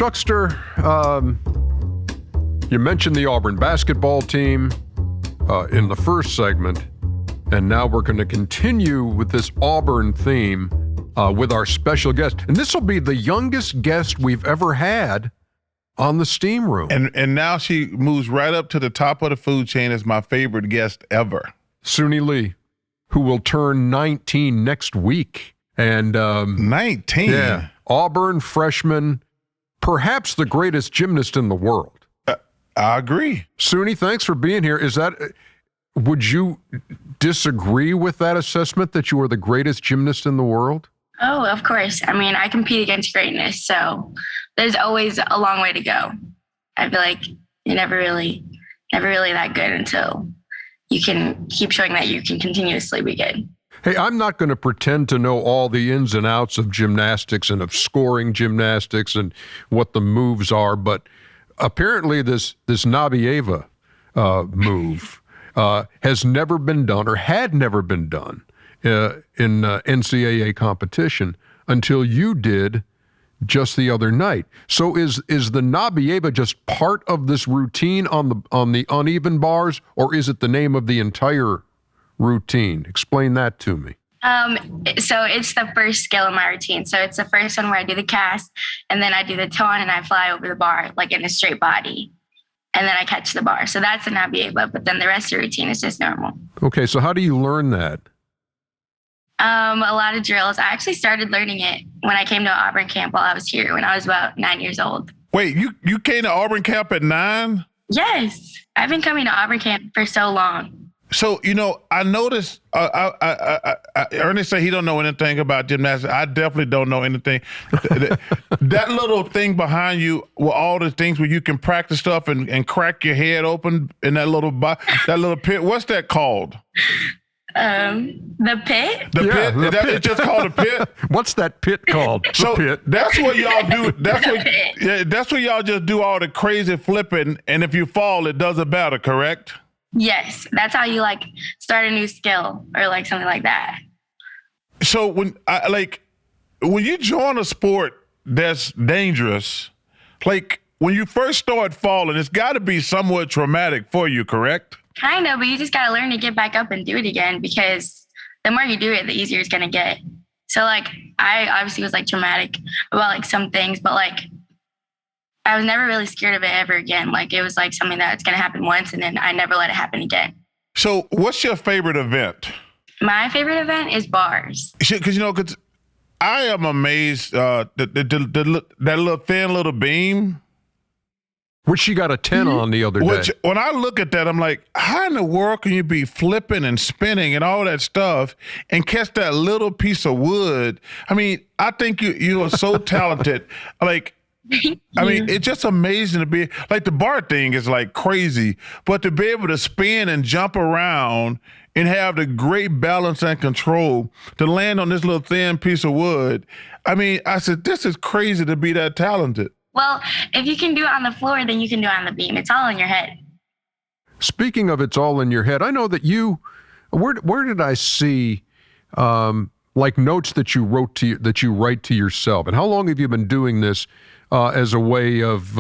Chuckster, you mentioned the Auburn basketball team in the first segment, and now we're going to continue with this Auburn theme with our special guest. And this will be the youngest guest we've ever had on the Steam Room. And now she moves right up to the top of the food chain as my favorite guest ever. Suni Lee, who will turn 19 next week. And 19? Yeah. Auburn freshman, perhaps the greatest gymnast in the world. I agree. Suni, thanks for being here. Would you disagree with that assessment that you are the greatest gymnast in the world? Oh, of course. I mean, I compete against greatness, so there's always a long way to go. I feel like you're never really that good until you can keep showing that you can continuously be good. Hey, I'm not going to pretend to know all the ins and outs of gymnastics and of scoring gymnastics and what the moves are, but apparently this Nabieva move has never been done or had never been done in NCAA competition until you did just the other night. So is the Nabieva just part of this routine on the uneven bars, or is it the name of the entire routine? Explain that to me. So it's the first skill in my routine. So it's the first one where I do the cast, and then I do the toe on, and I fly over the bar like in a straight body, and then I catch the bar. So that's a Nabieva, but then the rest of the routine is just normal. Okay, so how do you learn that? A lot of drills. I actually started learning it when I came to Auburn camp while I was here when I was about 9 years old. Wait, you came to Auburn camp at 9? Yes. I've been coming to Auburn camp for so long. So, I noticed, Ernest said he don't know anything about gymnastics. I definitely don't know anything. That little thing behind you with all the things where you can practice stuff and crack your head open in that little pit, what's that called? The pit? The pit? The pit. It's just called a pit? What's that pit called? So the pit. That's what y'all do. That's what y'all just do all the crazy flipping, and if you fall, it doesn't matter, correct? Yes, that's how you start a new skill or something like that. So when you join a sport that's dangerous, when you first start falling, it's got to be somewhat traumatic for you, correct? Kind of, but you just got to learn to get back up and do it again, because the more you do it, the easier it's going to get. So I obviously was traumatic about some things, but I was never really scared of it ever again. It was something that's going to happen once, and then I never let it happen again. So what's your favorite event? My favorite event is bars. Because I am amazed that little thin little beam. Which she got a 10 on the other day. When I look at that, I'm like, how in the world can you be flipping and spinning and all that stuff and catch that little piece of wood? I mean, I think you are so talented. It's just amazing to be the bar thing is crazy, but to be able to spin and jump around and have the great balance and control to land on this little thin piece of wood. I mean, I said, this is crazy to be that talented. Well, if you can do it on the floor, then you can do it on the beam. It's all in your head. Speaking of it's all in your head, I know that where did I see notes that you write to yourself? And how long have you been doing this as a way of,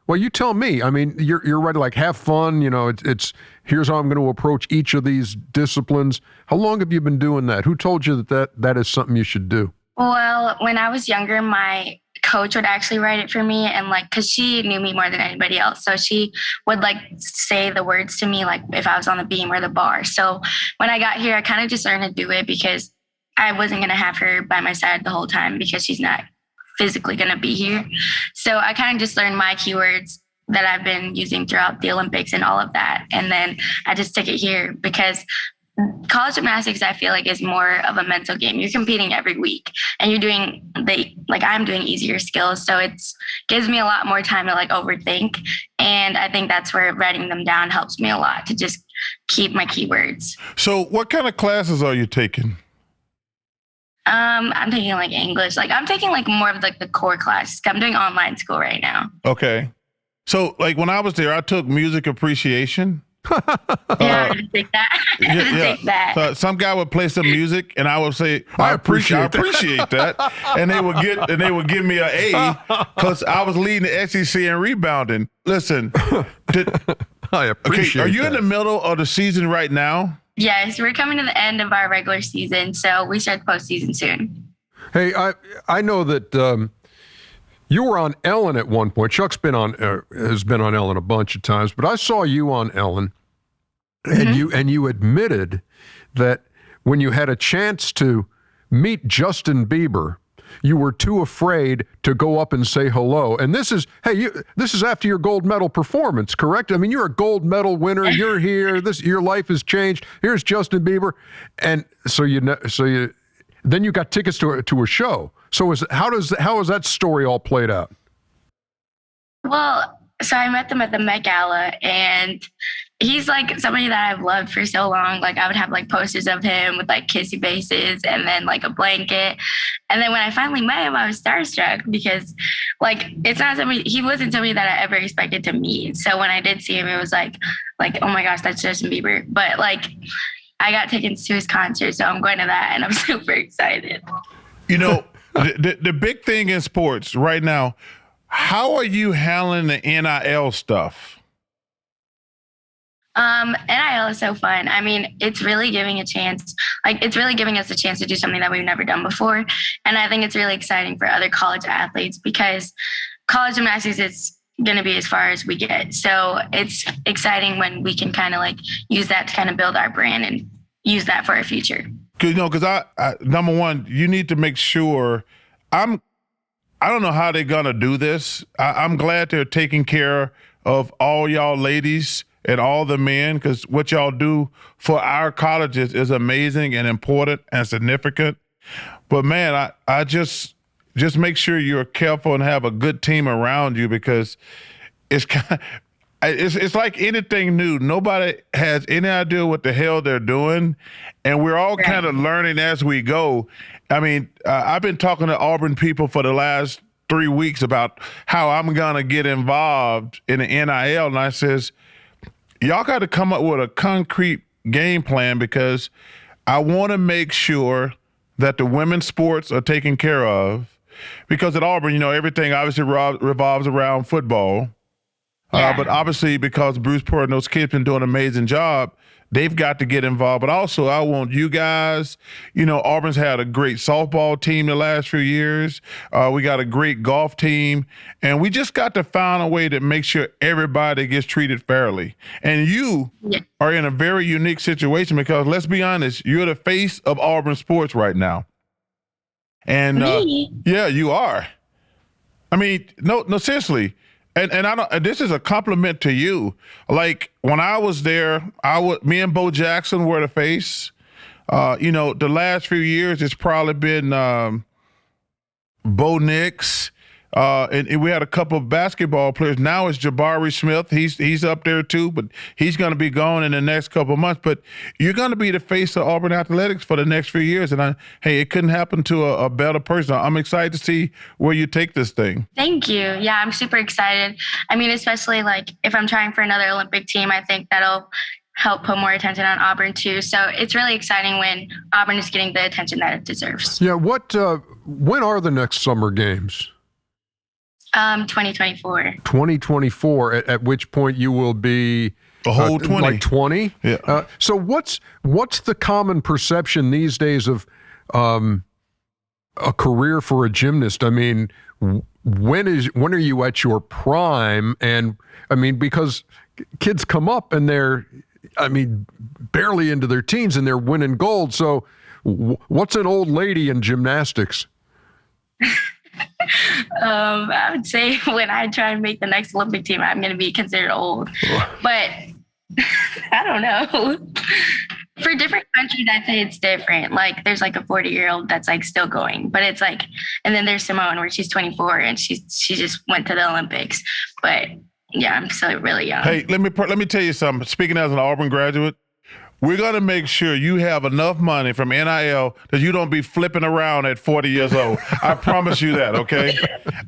you tell me. I mean, you're writing have fun, it's here's how I'm going to approach each of these disciplines. How long have you been doing that? Who told you that is something you should do? Well, when I was younger, my coach would actually write it for me, and because she knew me more than anybody else, so she would say the words to me if I was on the beam or the bar. So when I got here, I kind of just learned to do it because I wasn't going to have her by my side the whole time because she's not physically going to be here. So I kind of just learned my keywords that I've been using throughout the Olympics and all of that, and then I just took it here because college gymnastics, I feel is more of a mental game. You're competing every week, and you're doing I'm doing easier skills. So it gives me a lot more time to overthink. And I think that's where writing them down helps me a lot to just keep my keywords. So what kind of classes are you taking? I'm taking English. I'm taking more of the core classes. I'm doing online school right now. Okay. So when I was there, I took music appreciation. Yeah, I didn't think that. I didn't think that. So some guy would play some music, and I would say, "I appreciate that," and they would give me an A because I was leading the SEC in rebounding. Listen, I appreciate. Are you in the middle of the season right now? Yes, we're coming to the end of our regular season, so we start the postseason soon. Hey, I know that you were on Ellen at one point. Chuck's has been on Ellen a bunch of times, but I saw you on Ellen, and you admitted that when you had a chance to meet Justin Bieber, you were too afraid to go up and say hello. And this is after your gold medal performance, correct? I mean, you're a gold medal winner. You're here. Your life has changed. Here's Justin Bieber, and then you got tickets to a show. So how is that story all played out? Well, so I met them at the Met Gala, and he's like somebody that I've loved for so long. Like I would have like posters of him with like kissy faces and then like a blanket. And then when I finally met him, I was starstruck because like he wasn't somebody that I ever expected to meet. So when I did see him, it was like, oh my gosh, that's Justin Bieber. But like I got tickets to his concert, so I'm going to that and I'm super excited. You know, the big thing in sports right now, how are you handling the NIL stuff? NIL is so fun. I mean, it's really giving us a chance to do something that we've never done before. And I think it's really exciting for other college athletes because college gymnastics is going to be as far as we get. So it's exciting when we can kind of like use that to kind of build our brand and use that for our future. Because I number one, you need to make sure I don't know how they're going to do this. I'm glad they're taking care of all y'all ladies and all the men, because what y'all do for our colleges is amazing and important and significant. But man, I just make sure you're careful and have a good team around you, because it's like anything new. Nobody has any idea what the hell they're doing, and we're all kind of learning as we go. I mean, I've been talking to Auburn people for the last 3 weeks about how I'm gonna get involved in the NIL, and I says, y'all got to come up with a concrete game plan, because I want to make sure that the women's sports are taken care of. Because at Auburn, you know, everything obviously revolves around football. But obviously, because Bruce Port and those kids been doing an amazing job, they've got to get involved. But also, I want you guys, you know, Auburn's had a great softball team the last few years. We got a great golf team. And we just got to find a way to make sure everybody gets treated fairly. And you are in a very unique situation, because let's be honest, you're the face of Auburn sports right now. And yeah, you are. I mean, no, seriously. And this is a compliment to you. Like when I was there, me and Bo Jackson were the face. You know, the last few years it's probably been Bo Nix, and we had a couple of basketball players. Now it's Jabari Smith. He's up there too, but he's going to be gone in the next couple of months. But you're going to be the face of Auburn athletics for the next few years. And it couldn't happen to a better person. I'm excited to see where you take this thing. Thank you. Yeah, I'm super excited. I mean, especially like if I'm trying for another Olympic team, I think that'll help put more attention on Auburn too. So it's really exciting when Auburn is getting the attention that it deserves. Yeah. When are the next summer games? 2024. 2024, at which point you will be the whole 20. Like 20? Yeah. So what's the common perception these days of a career for a gymnast? I mean, when are you at your prime? And I mean, because kids come up and they're, I mean, barely into their teens and they're winning gold. So what's an old lady in gymnastics? I would say when I try and make the next Olympic team, I'm going to be considered old. But I don't know. For different countries, I'd say it's different. Like there's like a 40-year-old that's like still going, but it's like, and then there's Simone where she's 24 and she just went to the Olympics. But yeah, I'm still really young. Hey, let me tell you something. Speaking as an Auburn graduate, we're going to make sure you have enough money from NIL that you don't be flipping around at 40 years old. I promise you that, okay?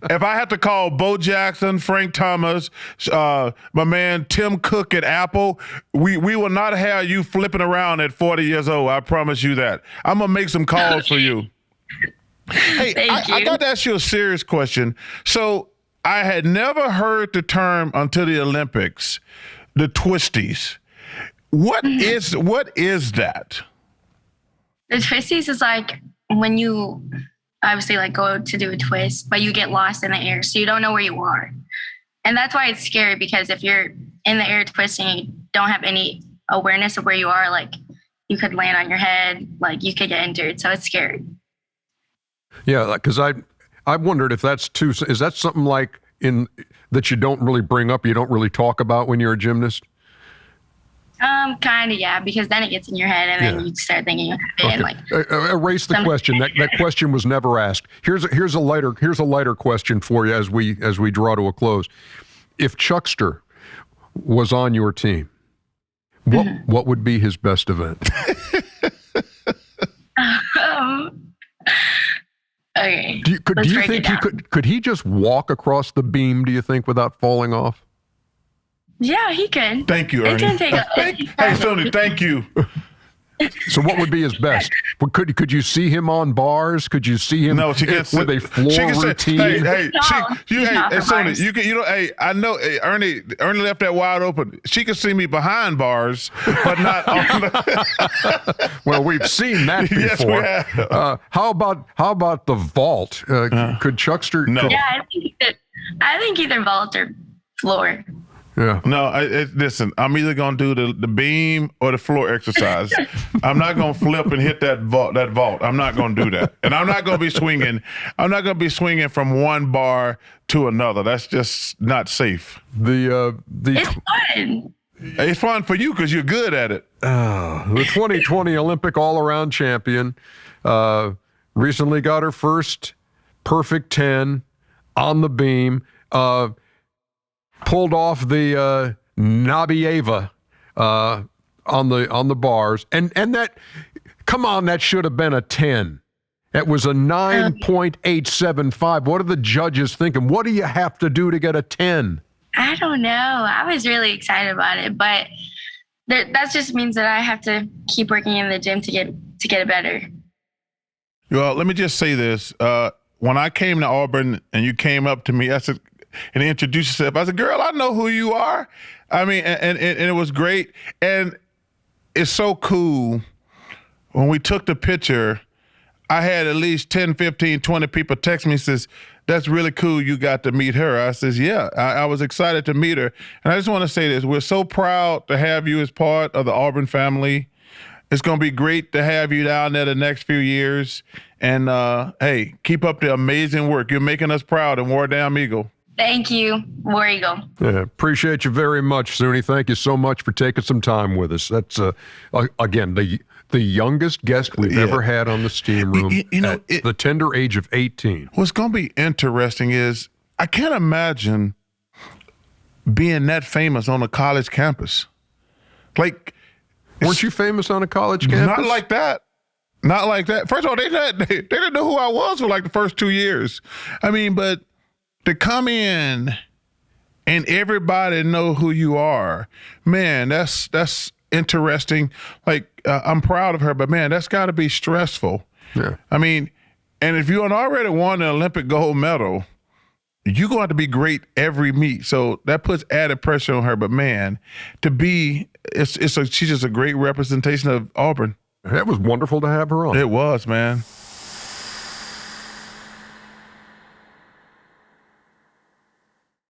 If I have to call Bo Jackson, Frank Thomas, my man Tim Cook at Apple, we will not have you flipping around at 40 years old. I promise you that. I'm going to make some calls for you. Hey, I got to ask you a serious question. So I had never heard the term until the Olympics, the twisties. What is that? The twisties is like when you obviously like go to do a twist, but you get lost in the air, so you don't know where you are. And that's why it's scary, because if you're in the air twisting, you don't have any awareness of where you are, like you could land on your head, like you could get injured. So it's scary. Yeah, because I wondered if that's too. Is that something like that you don't really bring up, you don't really talk about when you're a gymnast? Kind of, yeah, because then it gets in your head, and then you start thinking, and like erase the question. That question was never asked. Here's a lighter question for you as we draw to a close. If Chuckster was on your team, what would be his best event? Okay. Do you think could he just walk across the beam? Do you think, without falling off? Yeah, he could. Thank you, Ernie. Hey, Suni, thank you. So what would be his best? Could you see him on bars? Could you see him with a floor routine? Suni, I know Ernie left that wide open. She could see me behind bars, but not on the Well, we've seen that before. Yes, we have. How about the vault? Could Chuckster? No. Yeah, I think either vault or floor. Yeah. No, listen, I'm either going to do the beam or the floor exercise. I'm not going to flip and hit that vault. I'm not going to do that. And I'm not going to be swinging. I'm not going to be swinging from one bar to another. That's just not safe. It's fun. It's fun for you because you're good at it. The 2020 Olympic all-around champion recently got her first perfect 10 on the beam. Pulled off the Nabieva on the bars, and that, come on, that should have been a 10. It was a 9.875. What are the judges thinking? What do you have to do to get a 10? I don't know. I was really excited about it, but that just means that I have to keep working in the gym to get it better. Well, let me just say this: when I came to Auburn and you came up to me, I said, and introduced yourself, I said, "Girl, I know who you are." I mean, and it was great. And it's so cool. When we took the picture, I had at least 10, 15, 20 people text me and says, "That's really cool you got to meet her." I says, "Yeah, I was excited to meet her." And I just want to say this. We're so proud to have you as part of the Auburn family. It's going to be great to have you down there the next few years. And, hey, keep up the amazing work. You're making us proud in War Damn Eagle. Thank you, War Eagle. Yeah, appreciate you very much, Suni. Thank you so much for taking some time with us. That's, again, the youngest guest we've ever had on the Steam Room at the tender age of 18. What's going to be interesting is I can't imagine being that famous on a college campus. Like, weren't you famous on a college campus? Not like that. Not like that. First of all, they didn't know who I was for like the first 2 years. I mean, but to come in and everybody know who you are, man, that's interesting. Like, I'm proud of her, but man, that's got to be stressful. Yeah. I mean, and if you already won an Olympic gold medal, you're going to have to be great every meet. So that puts added pressure on her. But man, she's just a great representation of Auburn. It was wonderful to have her on. It was, man.